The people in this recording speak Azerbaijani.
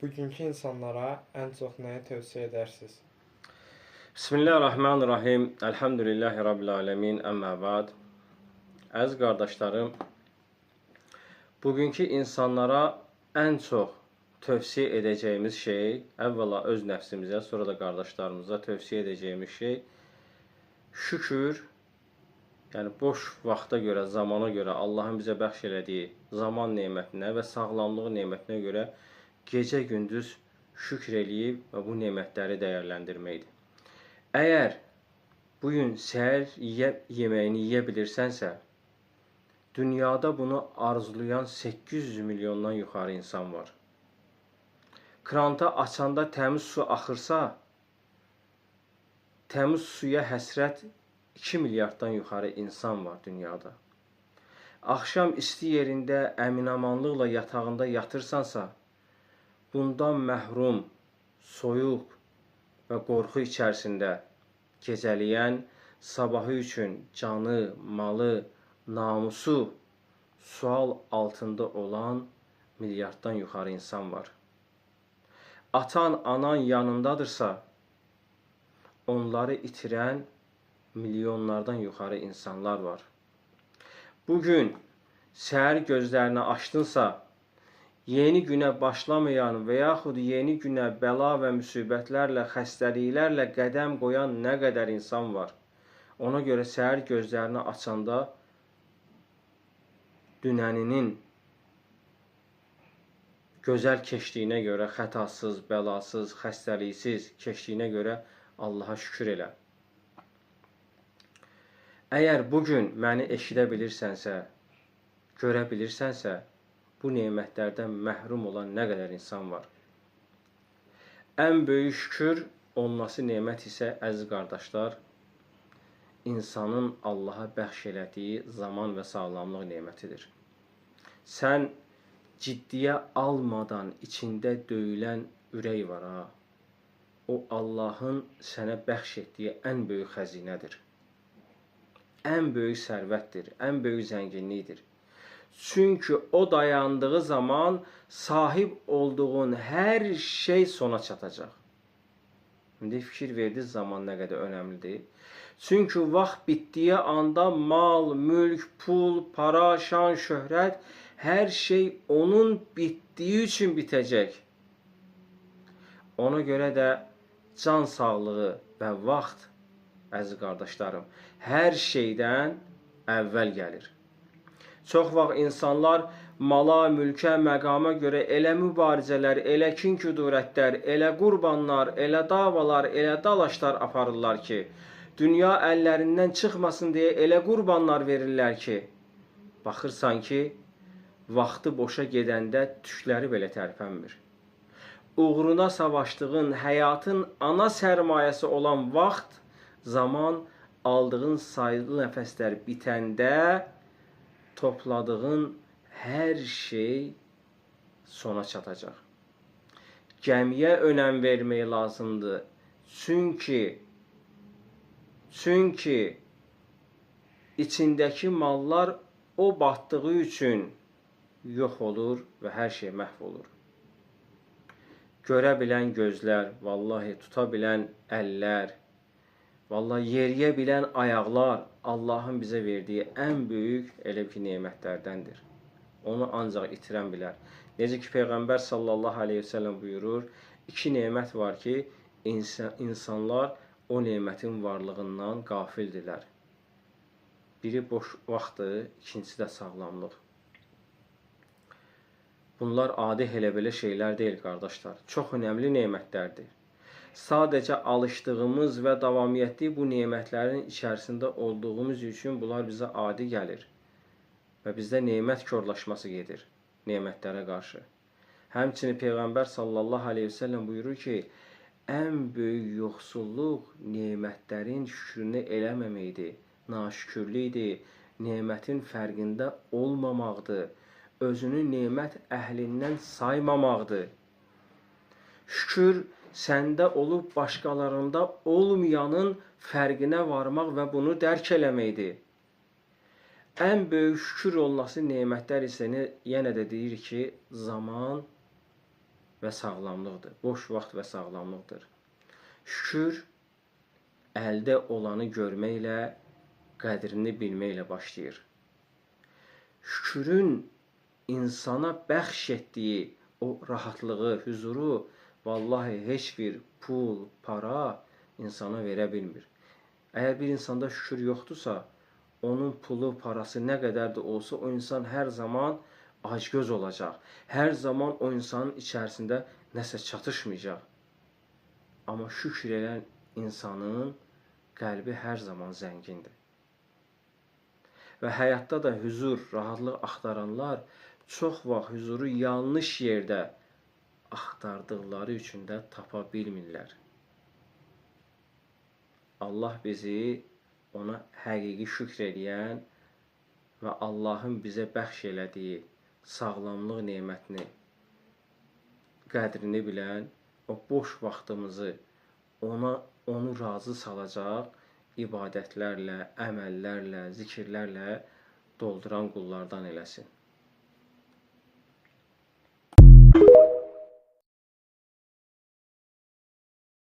Bugünkü insanlara en çok neyi tövsiye edersiniz? Bismillahirrahmanirrahim. Elhamdülillahi Rabbil alemin. Əmmə ba'd. Əziz qardaşlarım, bugünkü insanlara ən çox tövsiyə edəcəyimiz şey, əvvəla öz nəfsimizə, sonra da qardaşlarımıza tövsiyə edəcəyimiz şey şükür, yəni boş vaxta görə, zamana görə, Allahın bizə bəxş elədiyi zaman nemətinə və sağlamlığı nemətinə görə gecə-gündüz şükür eləyib və bu nemətləri dəyərləndirməkdir. Əgər bugün səhər yeməyini yeyə bilirsənsə, dünyada bunu arzulayan 800 milyondan yuxarı insan var. Kranta açanda təmiz su axırsa, təmiz suya həsrət 2 milyarddan yuxarı insan var dünyada. Axşam isti yerində əminamanlıqla yatağında yatırsansa, bundan məhrum, soyuq və qorxu içərisində gecələyən, sabahı üçün canı, malı, namusu sual altında olan milyarddan yuxarı insan var. Atan, anan yanındadırsa, onları itirən milyonlardan yuxarı insanlar var. Bugün səhər gözlərini açdınsa, yeni günə başlamayan və yaxud yeni günə bəla və müsibətlərlə, xəstəliklərlə qədəm qoyan nə qədər insan var. Ona görə səhər gözlərini açanda dünəninin gözəl keçdiyinə görə, xətasız, bəlasız, xəstəliksiz keçdiyinə görə Allaha şükür elə. Əgər bugün məni eşidə bilirsənsə, görə bilirsənsə, bu nemətlərdən məhrum olan nə qədər insan var. Ən böyük şükür olması nemət isə, əziz qardaşlar, insanın Allaha bəxş elədiyi zaman və sağlamlıq nemətidir. Sən ciddiyə almadan içində döyülən ürək var ha. O Allahın sənə bəxş etdiyi ən böyük xəzinədir. Ən böyük sərvətdir, ən böyük zənginlikdir. Çünki o dayandığı zaman sahib olduğun hər şey sona çatacaq. İndi fikir verdiniz zaman nə qədər önəmlidir. Çünki vaxt bitdiyi anda mal, mülk, pul, para, şan, şöhrət, hər şey onun bitdiyi üçün bitəcək. Ona görə də can sağlığı və vaxt, əziz qardaşlarım, hər şeydən əvvəl gəlir. Çox vaxt insanlar mala, mülkə, məqama görə elə mübarizələr, elə kin-küdurətlər, elə qurbanlar, elə davalar, elə dalaşlar aparırlar ki, dünya əllərindən çıxmasın deyə elə qurbanlar verirlər ki, baxırsan ki, vaxtı boşa gedəndə tükləri belə tərpənmir. Uğruna savaşdığın həyatın ana sərmayəsi olan vaxt, zaman, aldığın sayılı nəfəslər bitəndə topladığın hər şey sona çatacaq. Gəmiyə önəm vermək lazımdır. Çünki içindəki mallar o batdığı üçün yox olur və hər şey məhv olur. Görə bilən gözlər, vallahi tuta bilən əllər, vallahi yeriyə bilən ayaqlar Allahın bizə verdiyi ən böyük elə ki nemətlərdəndir. Onu ancaq itirən bilər. Necə ki Peyğəmbər sallallahu aleyhi ve sellem buyurur, iki nemət var ki, insanlar o nemətin varlığından qafildirlər. Biri boş vaxtdır, ikincisi də sağlamlıq. Bunlar adi elə belə şeylər deyil, qardaşlar. Çox önəmli nemətlərdir. Sadəcə alışdığımız və davamiyyətli bu nemətlərin içərisində olduğumuz üçün bunlar bizə adi gəlir. Və bizdə nemət körlaşması gedir nemətlərə qarşı. Həmçinin Peyğəmbər sallallahu aleyhi ve sellem buyurur ki, ən böyük yoxsulluq nemətlərin şükrünü eləməməkdir, naşükürlükdir, nemətin fərqində olmamaqdır, özünü nemət əhlindən saymamaqdır. Şükür səndə olub başqalarında olmayanın fərqinə varmaq və bunu dərk eləməkdir. Ən böyük şükür olması nemətlər isə yenə də deyir ki, zaman və sağlamlıqdır. Boş vaxt və sağlamlıqdır. Şükür əldə olanı görməklə, qədrini bilməklə başlayır. Şükürün insana bəxş etdiyi o rahatlığı, huzuru vallahi heç bir pul, para insana verə bilmir. Əgər bir insanda şükür yoxdursa, onun pulu, parası nə qədər də olsa, o insan hər zaman acgöz olacaq. Hər zaman o insanın içərisində nəsə çatışmayacaq. Amma şükür edən insanın qəlbi hər zaman zəngindir. Və həyatda da huzur, rahatlıq axtaranlar çox vaxt huzuru yanlış yerdə axtardıqları üçün də tapa bilmirlər. Allah bizi ona həqiqi şükr edən və Allahın bizə bəxş elədiyi sağlamlıq nemətini, qədrini bilən, o boş vaxtımızı onu razı salacaq ibadətlərlə, əməllərlə, zikirlərlə dolduran qullardan eləsin.